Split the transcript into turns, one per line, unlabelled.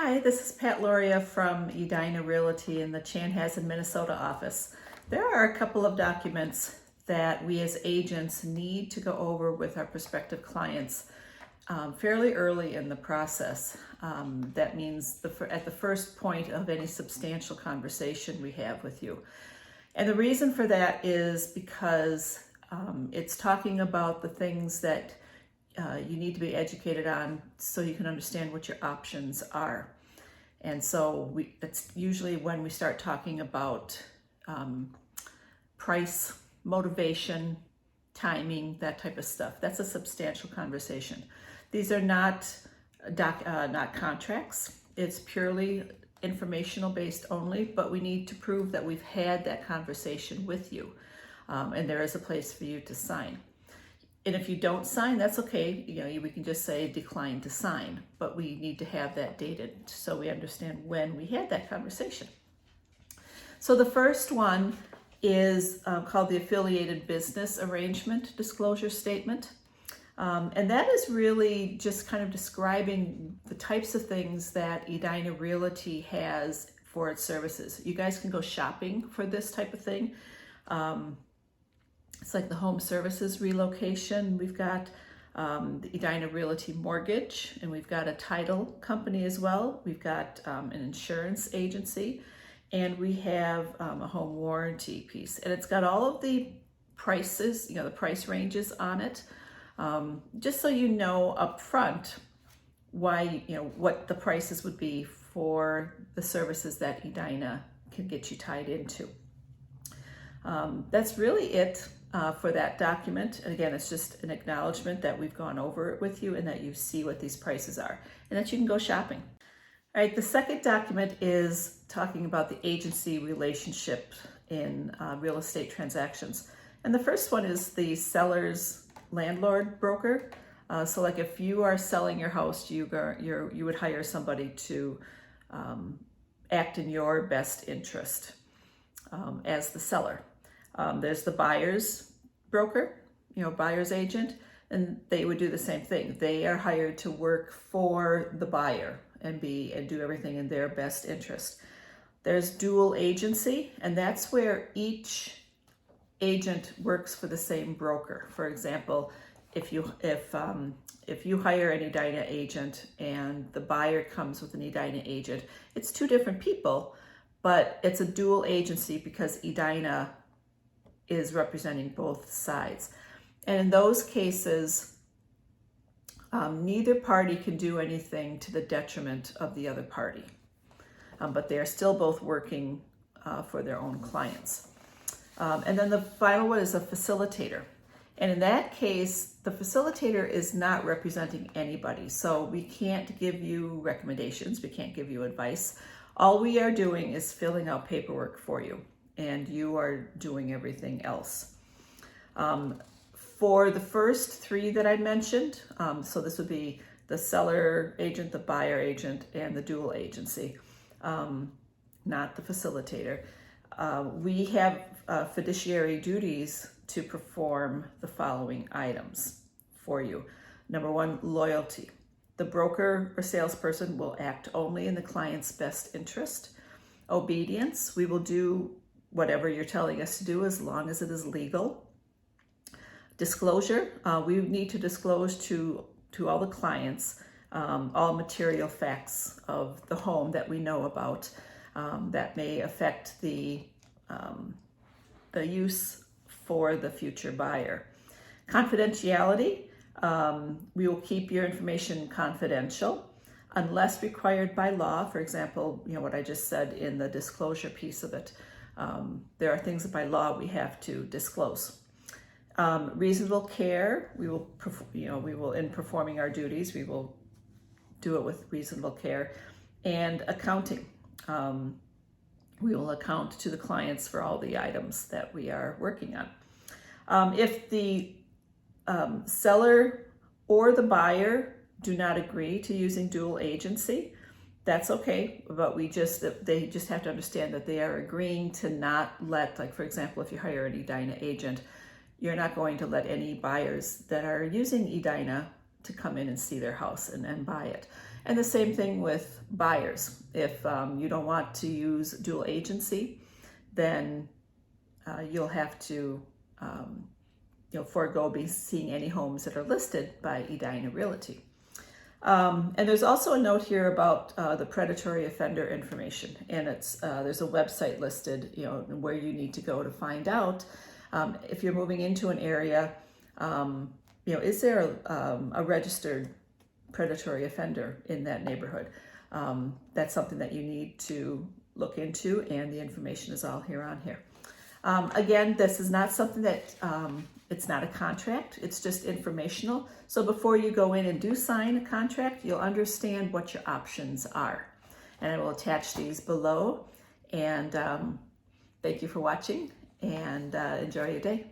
Hi, this is Pat Loria from Edina Realty in the Chanhassen, Minnesota office. There are a couple of documents that we as agents need to go over with our prospective clients fairly early in the process. That means at the first point of any substantial conversation we have with you. And the reason for that is because it's talking about the things that you need to be educated on so you can understand what your options are. And so that's usually when we start talking about price, motivation, timing, that type of stuff. That's a substantial conversation. These are not contracts. It's purely informational based only, but we need to prove that we've had that conversation with you. And there is a place for you to sign. And if you don't sign, that's okay. We can just say decline to sign, but we need to have that dated so we understand when we had that conversation. So the first one is called the Affiliated Business Arrangement Disclosure Statement. And that is really just kind of describing the types of things that Edina Realty has for its services. You guys can go shopping for this type of thing. It's like the home services relocation. We've got the Edina Realty mortgage, and we've got a title company as well. We've got an insurance agency, and we have a home warranty piece. And it's got all of the prices, the price ranges on it, just so you know up front why, what the prices would be for the services that Edina can get you tied into. That's really it. For that document. And again, it's just an acknowledgement that we've gone over it with you and that you see what these prices are and that you can go shopping. All right, the second document is talking about the agency relationship in real estate transactions. And the first one is the seller's landlord broker. So like if you are selling your house, you would hire somebody to act in your best interest as the seller. There's the buyer's broker, buyer's agent, and they would do the same thing. They are hired to work for the buyer and do everything in their best interest. There's dual agency, and that's where each agent works for the same broker. For example, if you hire an Edina agent and the buyer comes with an Edina agent, it's two different people, but it's a dual agency because Edina is representing both sides. And in those cases, neither party can do anything to the detriment of the other party, but they are still both working for their own clients. And then the final one is a facilitator. And in that case, the facilitator is not representing anybody. So we can't give you recommendations, we can't give you advice. All we are doing is filling out paperwork for you, and you are doing everything else. For the first three that I mentioned, so this would be the seller agent, the buyer agent, and the dual agency, not the facilitator. We have fiduciary duties to perform the following items for you. Number one, loyalty. The broker or salesperson will act only in the client's best interest. Obedience, we will do whatever you're telling us to do as long as it is legal. Disclosure, we need to disclose to all the clients all material facts of the home that we know about that may affect the use for the future buyer. Confidentiality, we will keep your information confidential unless required by law. For example, what I just said in the disclosure piece of it. There are things that by law we have to disclose. Reasonable care, we will, in performing our duties, we will do it with reasonable care. And accounting, we will account to the clients for all the items that we are working on. If the seller or the buyer do not agree to using dual agency, that's okay, but they just have to understand that they are agreeing to not let, like for example, if you hire an Edina agent, you're not going to let any buyers that are using Edina to come in and see their house and buy it. And the same thing with buyers. If you don't want to use dual agency, then you'll have to forego seeing any homes that are listed by Edina Realty. And there's also a note here about the predatory offender information, and there's a website listed, where you need to go to find out if you're moving into an area. Is there a registered predatory offender in that neighborhood? That's something that you need to look into, and the information is all here on here. Again, this is not something that it's not a contract, it's just informational. So before you go in and do sign a contract, you'll understand what your options are. And I will attach these below. And thank you for watching, and enjoy your day.